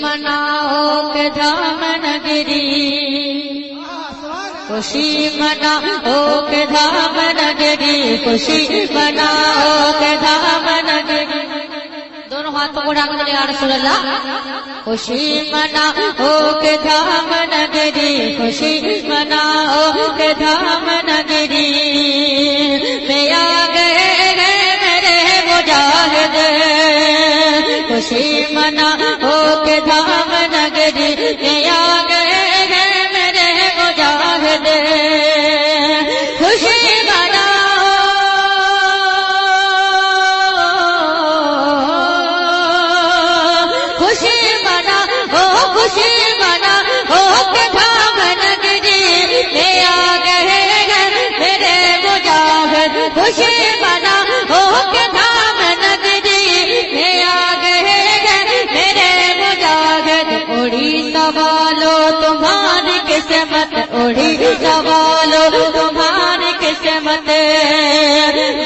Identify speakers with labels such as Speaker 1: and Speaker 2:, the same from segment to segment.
Speaker 1: مناؤ کہ دھام نگری، خوشی مناؤ کہ دھام نگری، خوشی مناؤ کہ دھام نگری. دونوں ہاتھوں کو اٹھا کر بولے یا رسول اللہ. خوشی مناؤ کہ دھام نگری، خوشی مناؤ کہ دھام نگری. میں آ گئے میرے مجاہد، خوشی مناؤ کہ دھام نگری. میں آ گئے میرے مجاہد، خوشی خوشی منا ہو کے دھام نگری. میں آ گئے میرے مجاہد، اڑی سوالو تمہاری قسمت، اڑی سوالو تمہاری قسمت.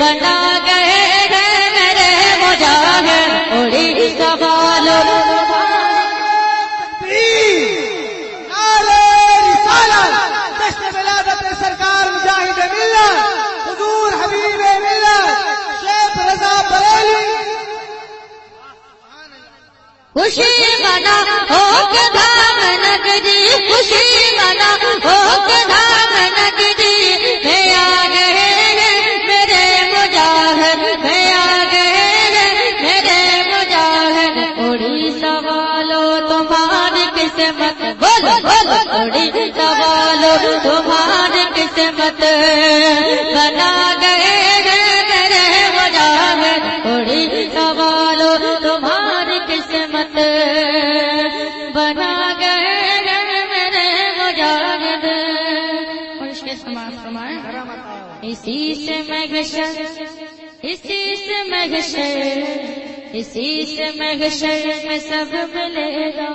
Speaker 1: بنا گئے میرے مجاہد، اڑی سوالو
Speaker 2: سرکار مجاہد ملت حضور حبیب ملت شیخ رضا بریلوی.
Speaker 1: خوشی منا ہو کے دھام نگری، خوشی منا ہو کے دھام نگری. میں آ گئے میرے مجاہد، میں آ گئے میرے مجاہد. اڑی سوالو تمہاری قسمت، بولو بولو اڑی سوالو تمہاری قسمت. بنا گئے میرے مجاہد، اڑی سوالو تمہاری قسمت. بنا گئے میرے مجاہد. اور اس کے سماعت فرمائیں. اسی سے محشر، اسی سے محشر، اسی سے محشر میں سب ملے گا،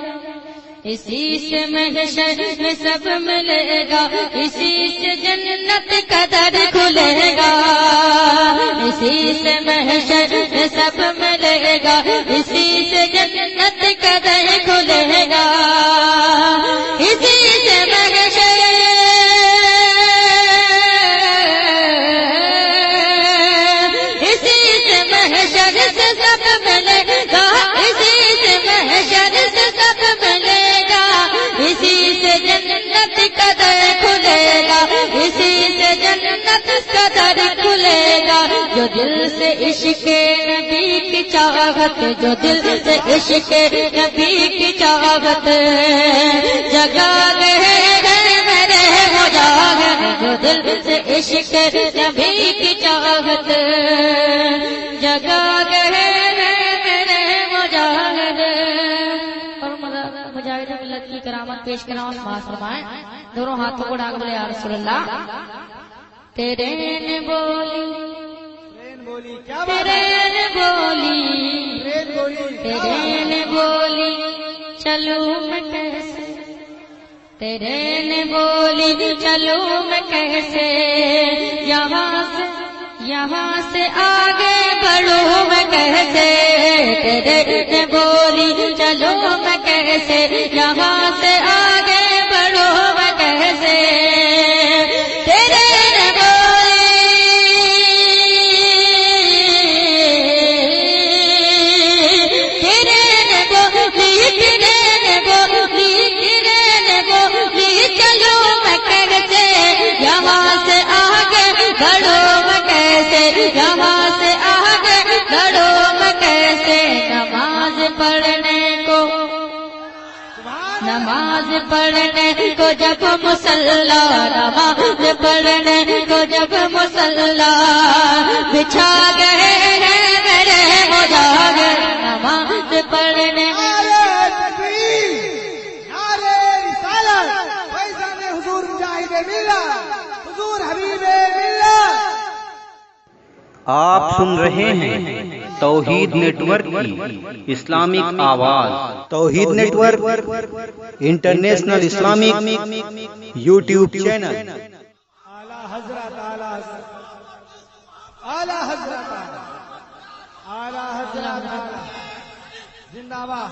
Speaker 1: اسی سے محشر میں سب ملے گا. اسی سے جنت کا در کھلے گا، اسی سے محشر میں سب ملے گا. اسی سے جنت کا در کھلے گا، اسی سے محشر، اسی سے محشر سے سب ملے گا. اسی سے محشر سے سب ملے گا، اسی سے جنت کا در کھلے گا، اسی سے جنت کا در کھلے گا. جو دل سے عشق نبی کی چاہت، جو دل سے عشق نبی کی چاہت جگا گئے میرے مجاہد. جو دل سے عشق نبی کی چاہت جگا گئے میرے مجاہد. اور مجاہد ملت کی کرامت پیش کرنا سماعت فرمائیں. دونوں ہاتھوں کو اٹھا کر بولے یا رسول اللہ. تیرے نے بولی، تیرے نے بولی، تیرے نے بولی چلو میں کیسے، تیرے نے بولی چلو میں کیسے. یہاں سے آگے بڑھوں میں کیسے. تیرے نے بولی چلو میں کیسے، یہاں سے آگے بڑھوں میں کیسے. تیرے نے بولی، تیرے نے بولی، تیرے نے بولی، تیرے نے بولی چلو میں کیسے. یہاں سے آگے بڑھو میں کیسے، یہاں سے آگے بڑھو میں کیسے. نماز پڑھنے کو، نماز پڑھنے کو جب مصلا، نماز پڑھنے کو جب مصلا بچھا گئے میرے مجاہد. نماز پڑھنے
Speaker 2: حضور مجاہد ملت حضور حبیب ملت.
Speaker 3: آپ سن رہے ہیں توحید نیٹ ورک کی اسلامک آواز. Tauheed network international Islamic YouTube channel.
Speaker 2: اعلی حضرت، اعلی حضرت، اعلی حضرت، اعلی حضرت زندہ باد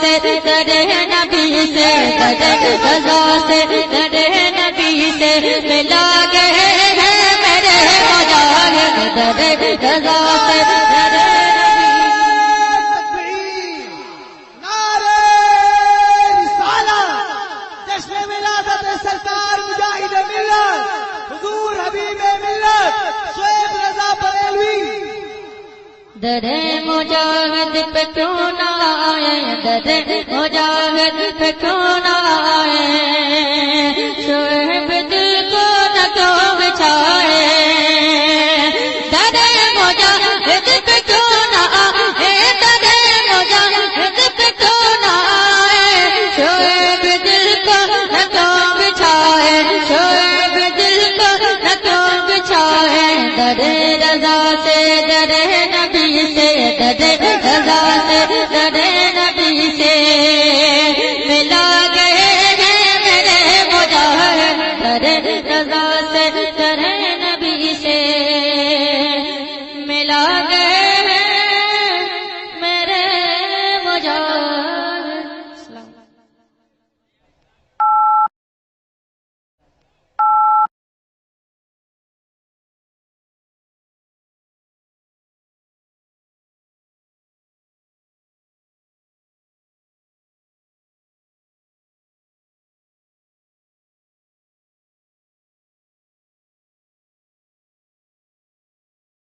Speaker 1: سے درے نبی سے درے رضا سے درے نبی سے ملا گئے ہیں میرے مجاہد درے رضا سے درے
Speaker 2: سرکار مجاہد ملت حضور حبیب ملت شعیب رضا بریلوی
Speaker 1: درے مجاہد پہ کیوں نہ آئے درے مجاہد پہ کیوں نہ آئے شعیب دل کو نہ کیوں بچھائے درے مجاہد پہ کیوں نہ آئے درے مجاہد پہ کیوں نہ آئے شعیب دل کو نہ کیوں بچھائے شعیب دل کو نہ کیوں بچھائے درے رضا سے درے نبی سے درے